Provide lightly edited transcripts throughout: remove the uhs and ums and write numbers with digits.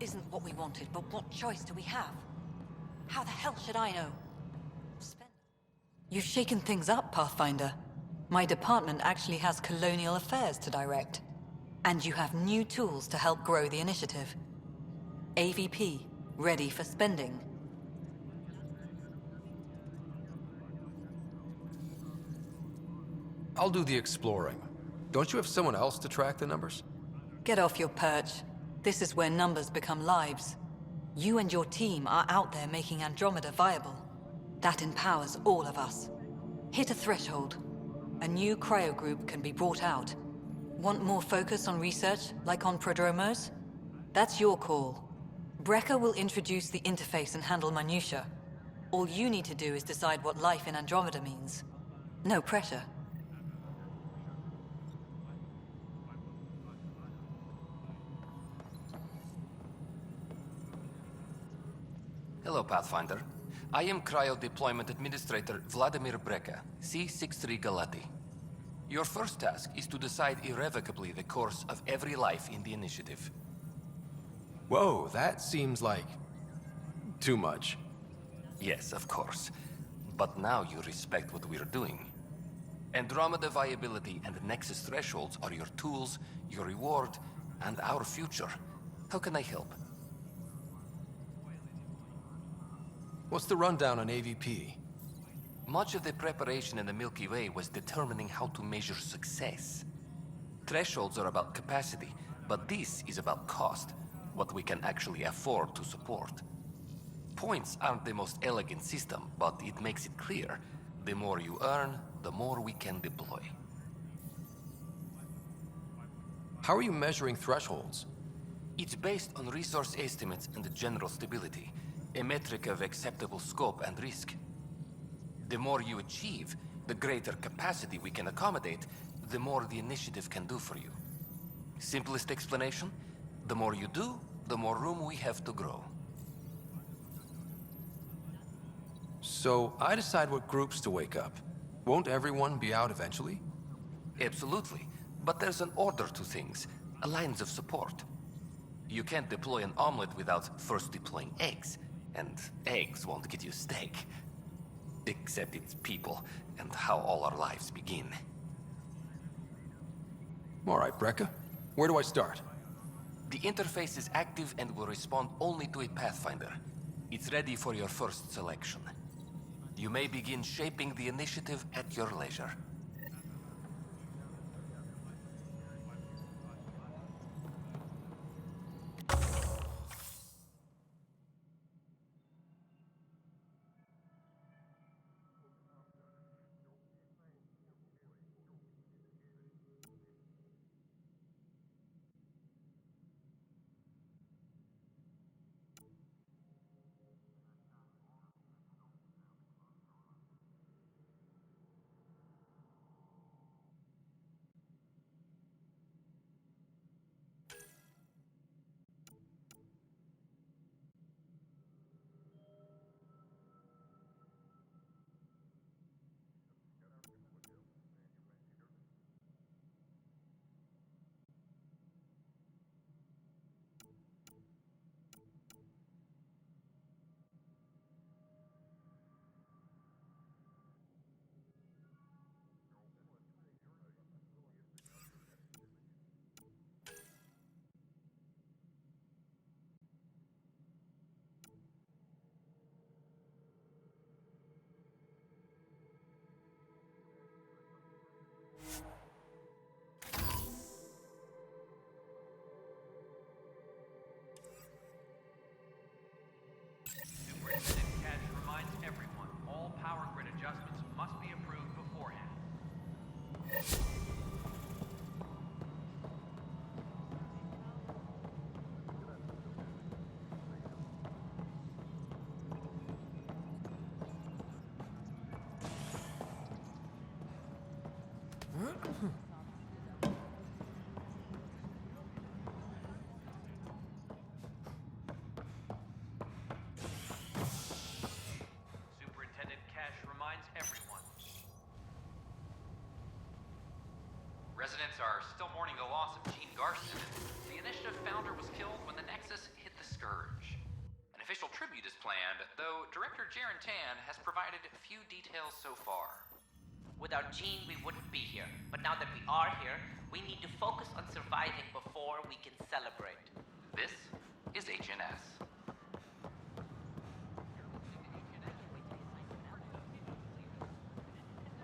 isn't what we wanted, but what choice do we have? How the hell should I know? You've shaken things up, Pathfinder. My department actually has colonial affairs to direct. And you have new tools to help grow the initiative. AVP, ready for spending. I'll do the exploring. Don't you have someone else to track the numbers? Get off your perch. This is where numbers become lives. You and your team are out there making Andromeda viable. That empowers all of us. Hit a threshold. A new cryo group can be brought out. Want more focus on research, like on prodromos? That's your call. Brecker will introduce the interface and handle minutiae. All you need to do is decide what life in Andromeda means. No pressure. Hello, Pathfinder. I am Cryo Deployment Administrator Vladimir Brecker, C-63 Galati. Your first task is to decide irrevocably the course of every life in the initiative. Whoa, that seems like... too much. Yes, of course. But now you respect what we're doing. Andromeda viability and Nexus thresholds are your tools, your reward, and our future. How can I help? What's the rundown on AVP? Much of the preparation in the Milky Way was determining how to measure success. Thresholds are about capacity, but this is about cost, what we can actually afford to support. Points aren't the most elegant system, but it makes it clear. The more you earn, the more we can deploy. How are you measuring thresholds? It's based on resource estimates and general stability, a metric of acceptable scope and risk. The more you achieve, the greater capacity we can accommodate, the more the initiative can do for you. Simplest explanation, the more you do, the more room we have to grow. So, I decide what groups to wake up. Won't everyone be out eventually? Absolutely, but there's an order to things, lines of support. You can't deploy an omelet without first deploying eggs, and eggs won't get you steak. Except it's people, and how all our lives begin. All right, Brecker. Where do I start? The interface is active and will respond only to a Pathfinder. It's ready for your first selection. You may begin shaping the initiative at your leisure. Baron Tan has provided few details so far. Without Jean, we wouldn't be here. But now that we are here, we need to focus on surviving before we can celebrate. This is HNS.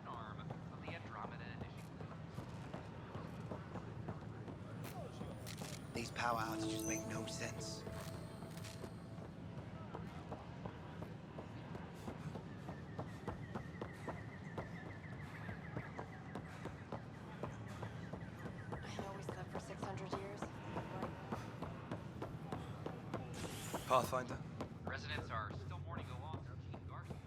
An arm of the Andromeda Initiative. These power outages make no sense. I know we slept for 600 years. Pathfinder? Residents are still mourning the loss of Chief Garfield.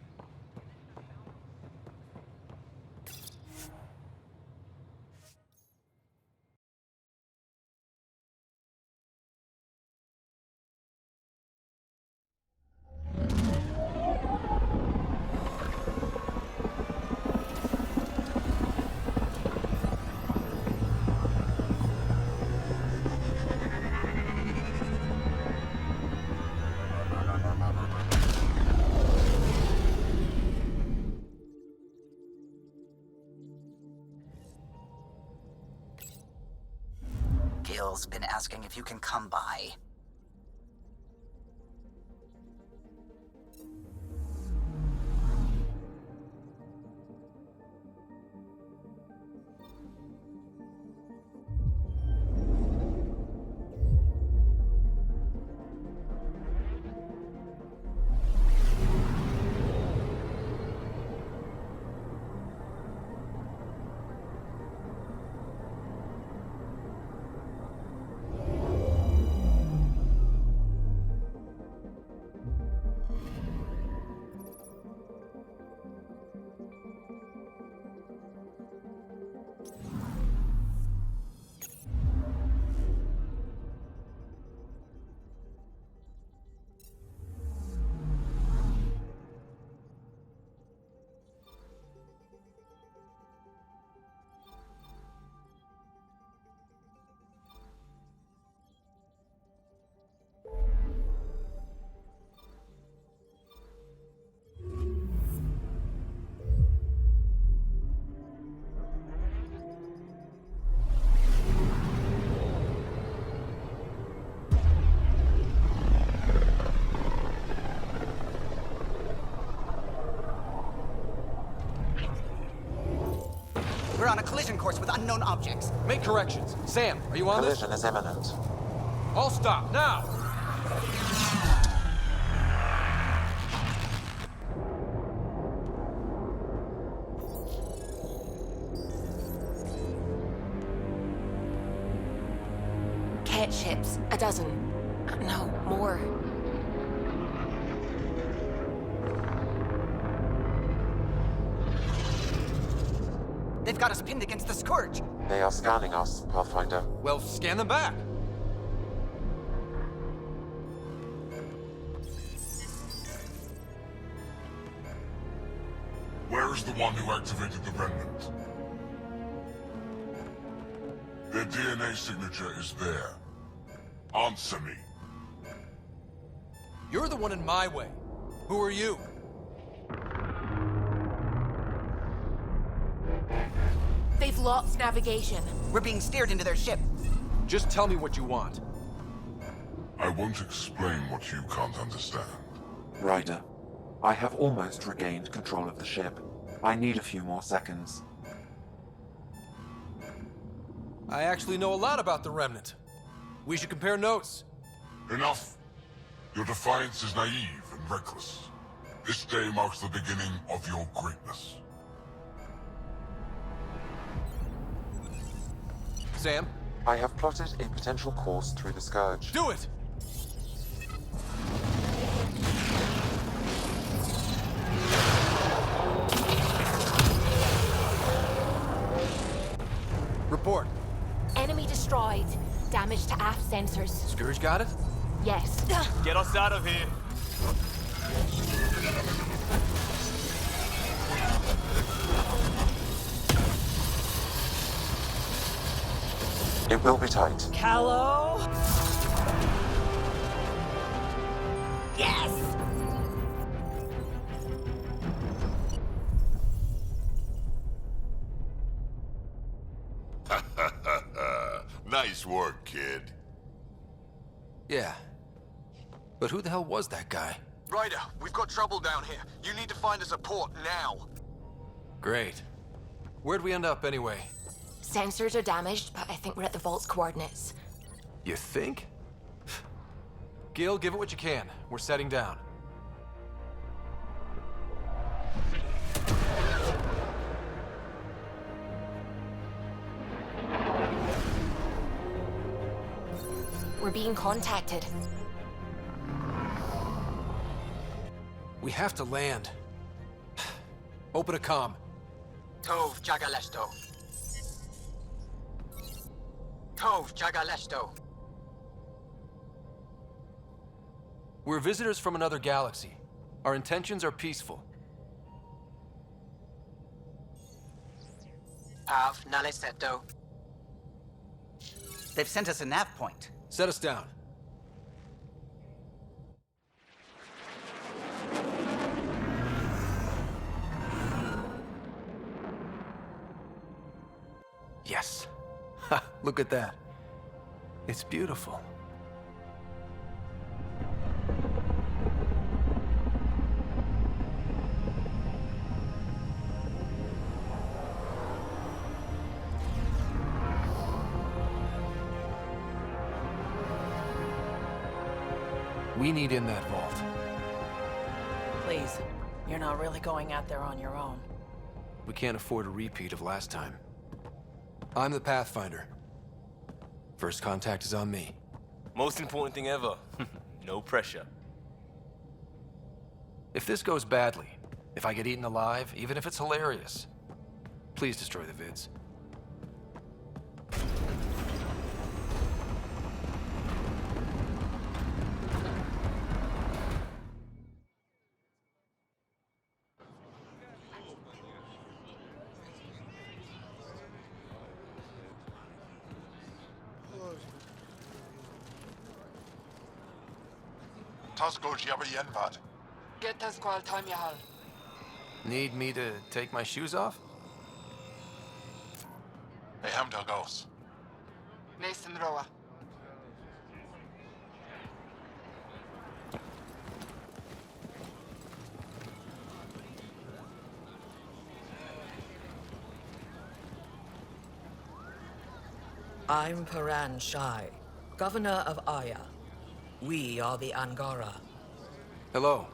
Gil's been asking if you can come by. We're on a collision course with unknown objects. Make corrections. Sam, are you on this? Collision is imminent. All stop, now! Cat ships. A dozen. No, more. They've got us pinned against the Scourge. They are scanning us, Pathfinder. Well, scan them back. Where is the one who activated the Remnant? Their DNA signature is there. Answer me. You're the one in my way. Who are you? They've lost navigation. We're being steered into their ship. Just tell me what you want. I won't explain what you can't understand. Ryder, I have almost regained control of the ship. I need a few more seconds. I actually know a lot about the Remnant. We should compare notes. Enough. Your defiance is naive and reckless. This day marks the beginning of your greatness. Sam, I have plotted a potential course through the Scourge. do it! Report. Enemy destroyed. Damage to aft sensors. Scourge got it? Yes. Get us out of here! It will be tight. Hello? Yes! Nice work, kid. Yeah. But who the hell was that guy? Ryder, we've got trouble down here. You need to find us a port now. Great. Where'd we end up anyway? Sensors are damaged, but I think we're at the vault's coordinates. You think? Gil, give it what you can. We're setting down. We're being contacted. We have to land. Open a comm. Tov Jagalesto. Tov Jagalesto. We're visitors from another galaxy. Our intentions are peaceful. Pav Naleseto. They've sent us a nav point. Set us down. Yes. Ha, look at that. It's beautiful. We need in that vault. Please, you're not really going out there on your own. We can't afford a repeat of last time. I'm the Pathfinder. First contact is on me. Most important thing ever. No pressure. If this goes badly, if I get eaten alive, even if it's hilarious, please destroy the vids. Get us qual time yahal. Need me to take my shoes off? Nathan Roa. I'm Paran Shai, Governor of Aya. We are the Angara. Hello.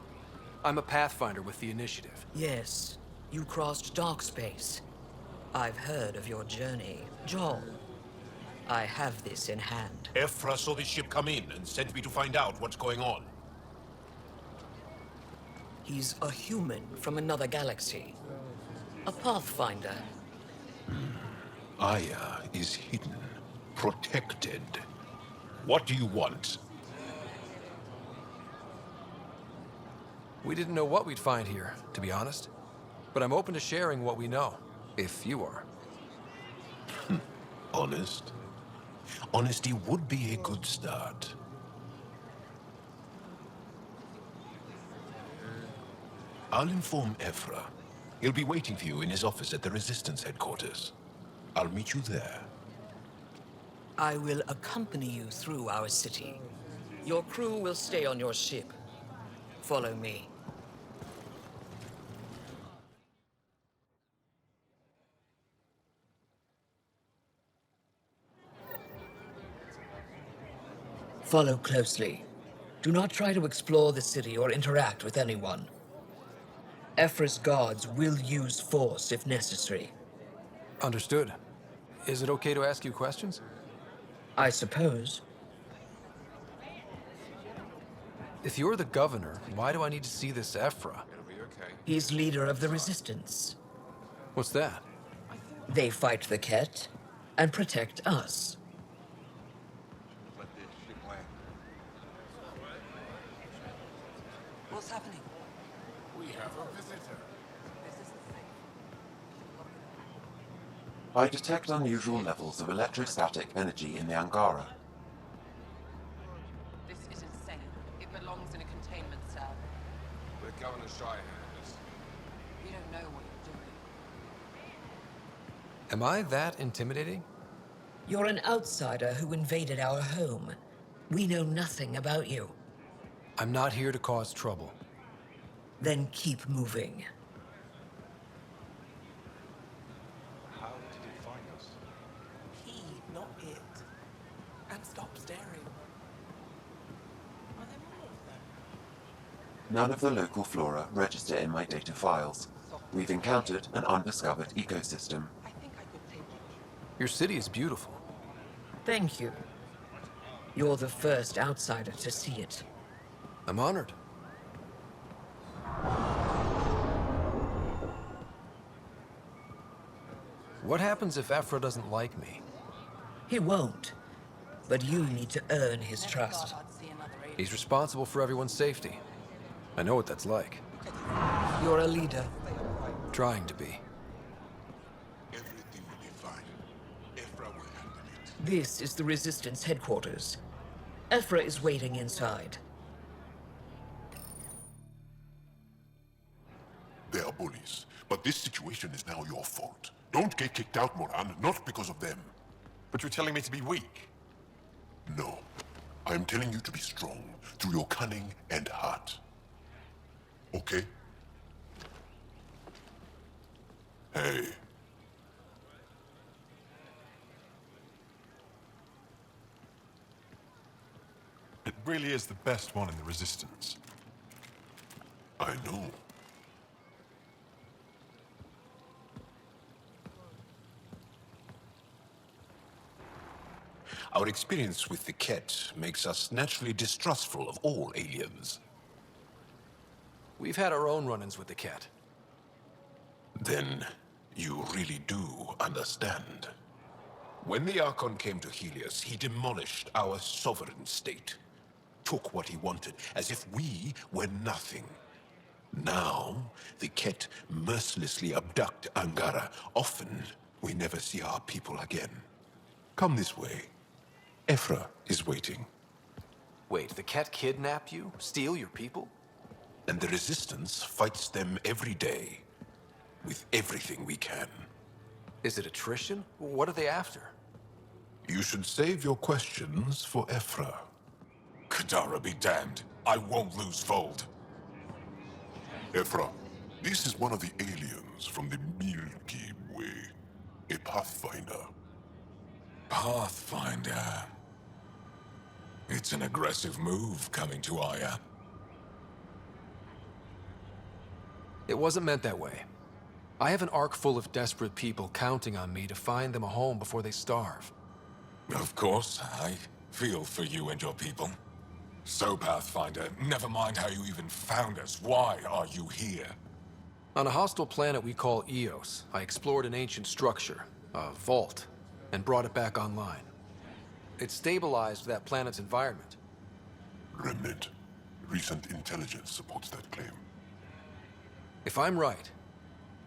I'm a Pathfinder with the Initiative. Yes, you crossed dark space. I've heard of your journey, Joel. I have this in hand. Ephra saw the ship come in and sent me to find out what's going on. He's a human from another galaxy. A Pathfinder. Aya is hidden, protected. What do you want? We didn't know what we'd find here, to be honest. But I'm open to sharing what we know, if you are. Honest? Honesty would be a good start. I'll inform Ephra. He'll be waiting for you in his office at the Resistance headquarters. I'll meet you there. I will accompany you through our city. Your crew will stay on your ship. Follow me. Follow closely. Do not try to explore the city or interact with anyone. Ephra's guards will use force if necessary. Understood. Is it okay to ask you questions? I suppose. If you're the governor, why do I need to see this Ephra? He's leader of the Resistance. What's that? They fight the Ket and protect us. What's happening? We have a visitor. I detect unusual levels of electrostatic energy in the Angara. This is insane. It belongs in a containment cell. Let Governor Shai handle this. We don't know what you're doing. Am I that intimidating? You're an outsider who invaded our home. We know nothing about you. I'm not here to cause trouble. Then keep moving. How did it find us? He, not it. And stop staring. Are there more of them? None of the local flora register in my data files. We've encountered an undiscovered ecosystem. I think I could take it. Your city is beautiful. Thank you. You're the first outsider to see it. I'm honored. What happens if Ephra doesn't like me? He won't. But you need to earn his trust. He's responsible for everyone's safety. I know what that's like. You're a leader. Trying to be. Everything will be fine. Ephra will handle it. This is the Resistance headquarters. Ephra is waiting inside. They are bullies, but this situation is now your fault. Don't get kicked out, Moran, not because of them. But you're telling me to be weak. No. I'm telling you to be strong through your cunning and heart. Okay? Hey. It really is the best one in the Resistance. I know. Our experience with the Ket makes us naturally distrustful of all aliens. We've had our own run-ins with the cat. Then you really do understand. When the Archon came to Helios, he demolished our sovereign state. Took what he wanted, as if we were nothing. Now, the Ket mercilessly abduct Angara. Often, we never see our people again. Come this way. Ephra is waiting. Wait, the cat kidnapped you? Steal your people? And the Resistance fights them every day. With everything we can. Is it attrition? What are they after? You should save your questions for Ephra. Kadara be damned. I won't lose Fold. Ephra, this is one of the aliens from the Milky Way. A Pathfinder. Pathfinder. It's an aggressive move coming to Aya. It wasn't meant that way. I have an ark full of desperate people counting on me to find them a home before they starve. Of course, I feel for you and your people. So, Pathfinder, never mind how you even found us. Why are you here? On a hostile planet we call Eos, I explored an ancient structure, a vault, and brought it back online. It stabilized that planet's environment. Remnant. Recent intelligence supports that claim. If I'm right,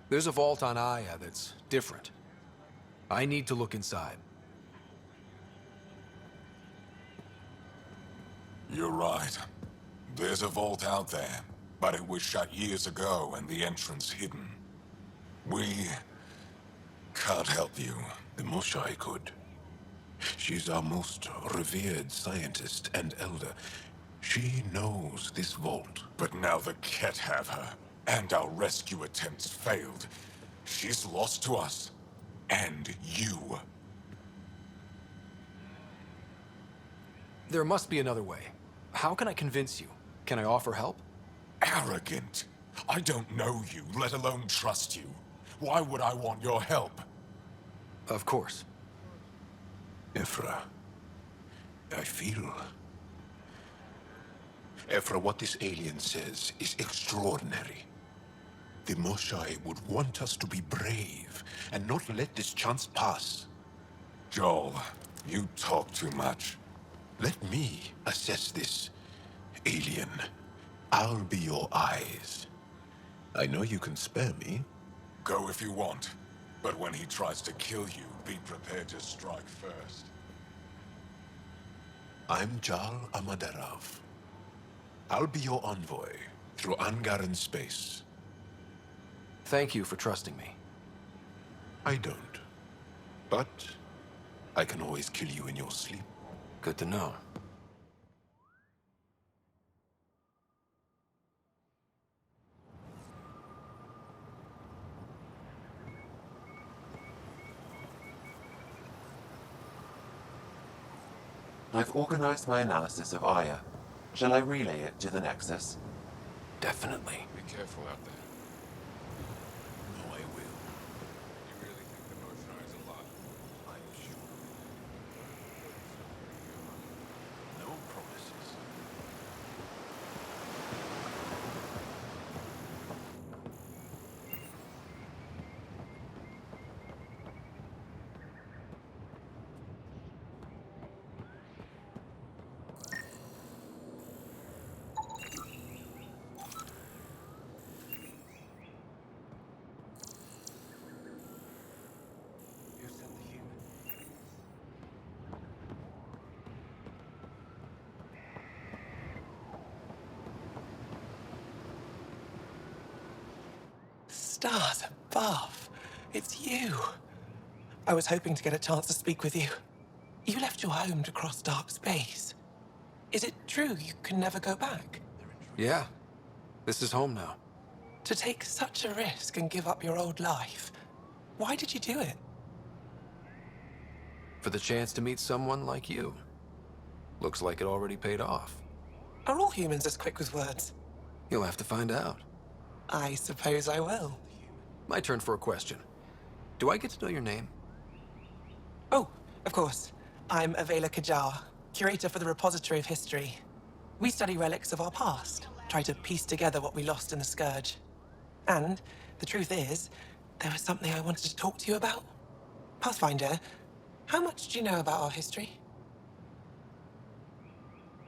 there's a vault on Aya that's different. I need to look inside. You're right. There's a vault out there, but it was shut years ago and the entrance hidden. We can't help you. The Moshai could. She's our most revered scientist and elder. She knows this vault. But now the Ket have her, and our rescue attempts failed. She's lost to us. And you. There must be another way. How can I convince you? Can I offer help? Arrogant. I don't know you, let alone trust you. Why would I want your help? Of course. Ephra, I feel... Ephra, what this alien says is extraordinary. The Moshai would want us to be brave and not let this chance pass. Joel, you talk too much. Let me assess this, alien. I'll be your eyes. I know you can spare me. Go if you want. But when he tries to kill you, be prepared to strike first. I'm Jal Amaderov. I'll be your envoy through Angaran space. Thank you for trusting me. I don't. But I can always kill you in your sleep. Good to know. I've organized my analysis of Aya. Shall I relay it to the Nexus? Definitely. Be careful out there. No, I will. You really think the North Shire is a lot? I'm sure. No promises. You sent the human. Stars above. It's you. I was hoping to get a chance to speak with you. You left your home to cross dark space. Is it true you can never go back? Yeah. This is home now. To take such a risk and give up your old life, why did you do it? For the chance to meet someone like you. Looks like it already paid off. Are all humans as quick with words? You'll have to find out. I suppose I will. My turn for a question. Do I get to know your name? Oh, of course. I'm Avela Kajar, curator for the Repository of History. We study relics of our past, try to piece together what we lost in the Scourge. And the truth is, there was something I wanted to talk to you about. Pathfinder, how much do you know about our history?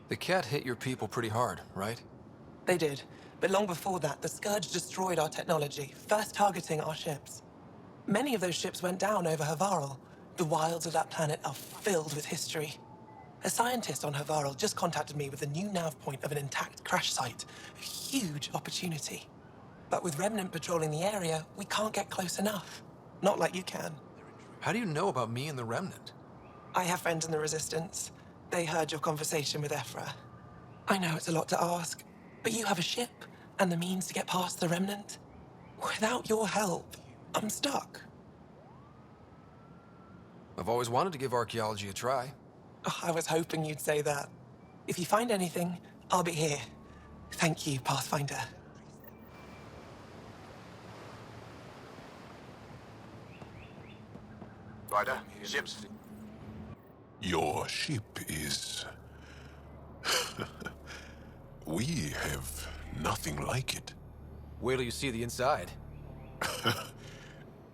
The cat hit your people pretty hard, right? They did, but long before that, the Scourge destroyed our technology, first targeting our ships. Many of those ships went down over Havarl. The wilds of that planet are filled with history. A scientist on Havarl just contacted me with a new nav point of an intact crash site. A huge opportunity. But with Remnant patrolling the area, we can't get close enough. Not like you can. How do you know about me and the Remnant? I have friends in the Resistance. They heard your conversation with Ephra. I know it's a lot to ask, but you have a ship and the means to get past the Remnant. Without your help, I'm stuck. I've always wanted to give archaeology a try. Oh, I was hoping you'd say that. If you find anything, I'll be here. Thank you, Pathfinder. Ryder, ships. Your ship is... We have nothing like it. Wait till you see the inside.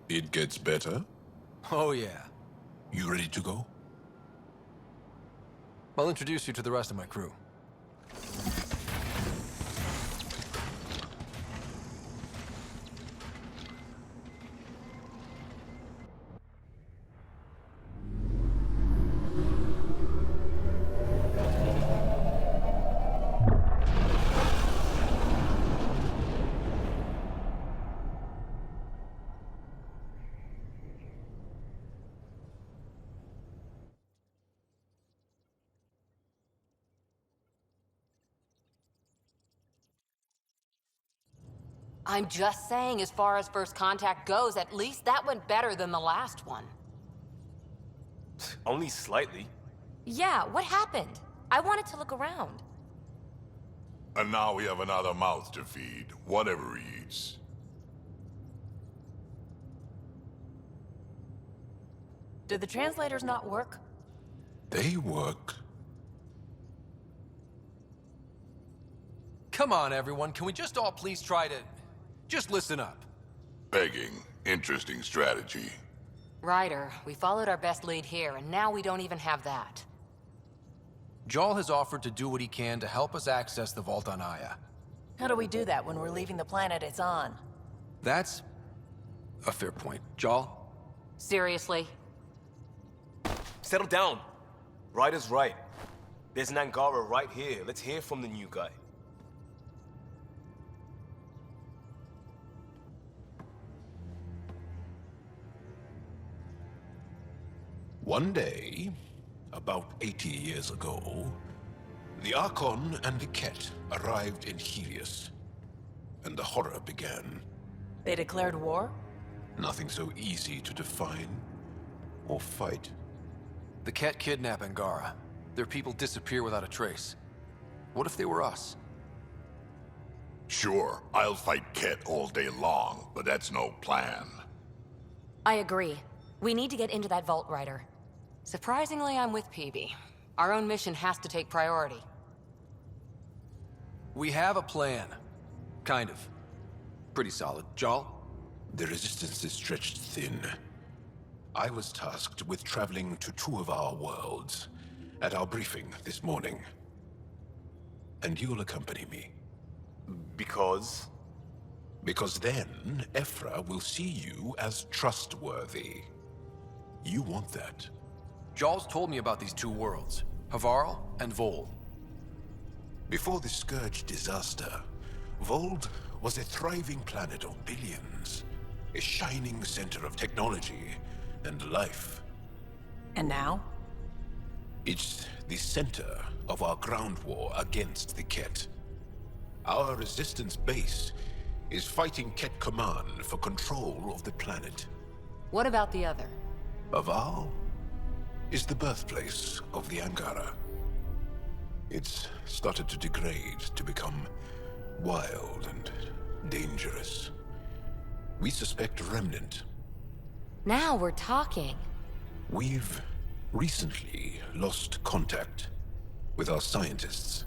It gets better? Oh, yeah. You ready to go? I'll introduce you to the rest of my crew. I'm just saying, as far as first contact goes, at least that went better than the last one. Only slightly. Yeah, what happened? I wanted to look around. And now we have another mouth to feed, whatever he eats. Did the translators not work? They work. Come on, everyone. Can we just all please try to... just listen up? Begging. Interesting strategy. Ryder, we followed our best lead here, and now we don't even have that. Jarl has offered to do what he can to help us access the vault on Aya. How do we do that when we're leaving the planet it's on? That's a fair point. Jarl? Seriously? Settle down. Ryder's right. There's an Angara right here. Let's hear from the new guy. One day, about 80 years ago, the Archon and the Ket arrived in Helios, and the horror began. They declared war? Nothing so easy to define or fight. The Ket kidnap Angara. Their people disappear without a trace. What if they were us? Sure, I'll fight Ket all day long, but that's no plan. I agree. We need to get into that vault, Ryder. Surprisingly, I'm with Peavy. Our own mission has to take priority. We have a plan. Kind of. Pretty solid. Jal? The resistance is stretched thin. I was tasked with traveling to two of our worlds at our briefing this morning. And you'll accompany me. Because? Because then, Ephra will see you as trustworthy. You want that. Jal's told me about these two worlds, Havarl and Vold. Before the Scourge disaster, Vold was a thriving planet of billions, a shining center of technology and life. And now? It's the center of our ground war against the Ket. Our resistance base is fighting Ket Command for control of the planet. What about the other? Havarl is the birthplace of the Angara. It's started to degrade, to become wild and dangerous. We suspect a remnant. Now we're talking. We've recently lost contact with our scientists.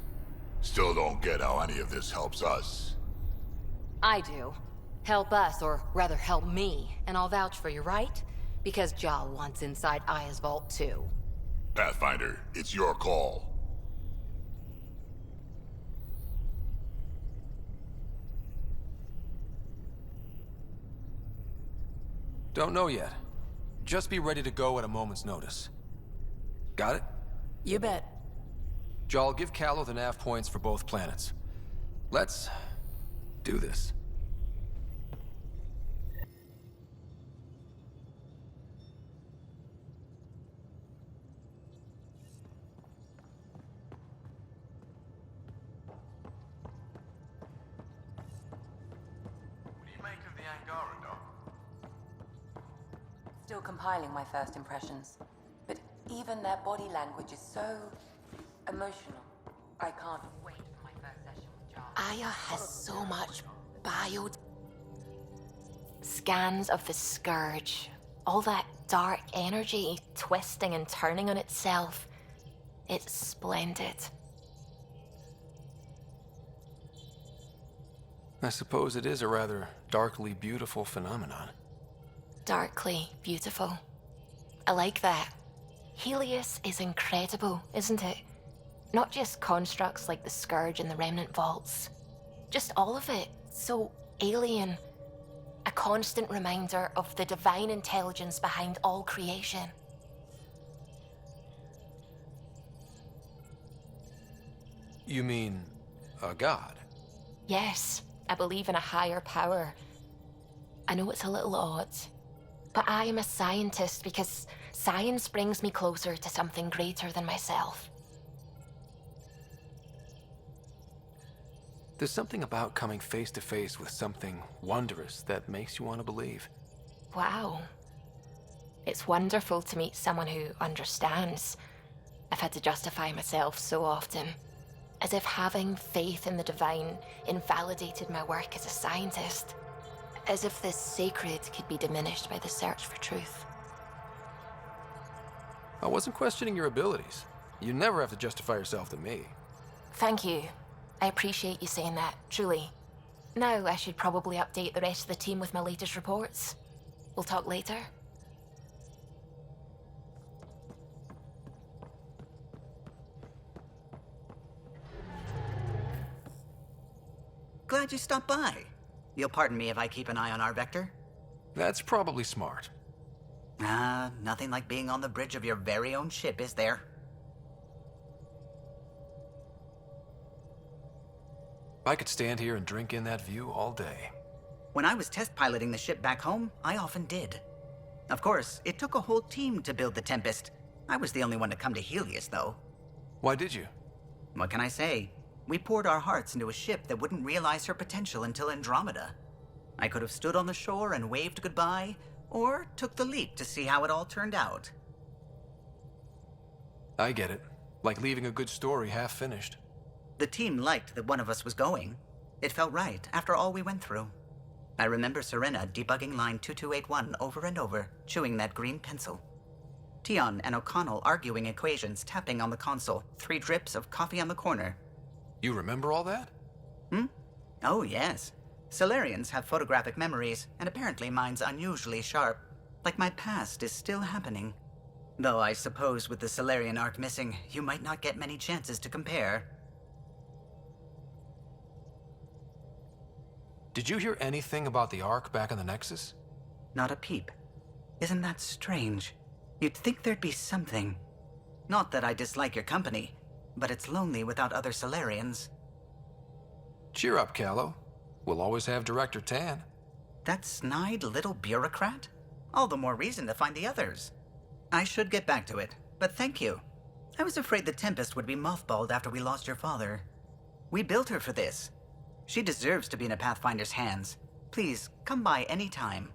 Still don't get how any of this helps us. I do. Help us, or rather help me, and I'll vouch for you, right? Because Jal wants inside Aya's vault too. Pathfinder, it's your call. Don't know yet. Just be ready to go at a moment's notice. Got it? You bet. Jal, give Callow the nav points for both planets. Let's do this. What do you make of the Angara, Doc? Still compiling my first impressions. But even their body language is so emotional. I can't wait for my first session with Jar. Aya has so much bio... Scans of the Scourge. All that dark energy twisting and turning on itself. It's splendid. I suppose it is a rather darkly beautiful phenomenon. Darkly beautiful. I like that. Helios is incredible, isn't it? Not just constructs like the Scourge and the Remnant Vaults. Just all of it. So alien. A constant reminder of the divine intelligence behind all creation. You mean a god? Yes, I believe in a higher power. I know it's a little odd, but I am a scientist because science brings me closer to something greater than myself. There's something about coming face to face with something wondrous that makes you want to believe. Wow. It's wonderful to meet someone who understands. I've had to justify myself so often, as if having faith in the divine invalidated my work as a scientist. As if the sacred could be diminished by the search for truth. I wasn't questioning your abilities. You never have to justify yourself to me. Thank you. I appreciate you saying that, truly. Now I should probably update the rest of the team with my latest reports. We'll talk later. Glad you stopped by. You'll pardon me if I keep an eye on our vector? That's probably smart. Nothing like being on the bridge of your very own ship, is there? I could stand here and drink in that view all day. When I was test piloting the ship back home, I often did. Of course, it took a whole team to build the Tempest. I was the only one to come to Helios, though. Why did you? What can I say? We poured our hearts into a ship that wouldn't realize her potential until Andromeda. I could have stood on the shore and waved goodbye, or took the leap to see how it all turned out. I get it. Like leaving a good story half-finished. The team liked that one of us was going. It felt right after all we went through. I remember Serena debugging line 2281 over and over, chewing that green pencil. Tion and O'Connell arguing equations, tapping on the console, 3 drips of coffee on the corner. You remember all that? Oh, yes. Solarians have photographic memories, and apparently mine's unusually sharp. Like my past is still happening. Though I suppose with the Solarian arc missing, you might not get many chances to compare. Did you hear anything about the Ark back in the Nexus? Not a peep. Isn't that strange? You'd think there'd be something. Not that I dislike your company, but it's lonely without other Solarians. Cheer up, Callow. We'll always have Director Tan. That snide little bureaucrat? All the more reason to find the others. I should get back to it, but thank you. I was afraid the Tempest would be mothballed after we lost your father. We built her for this. She deserves to be in a Pathfinder's hands. Please, come by any time.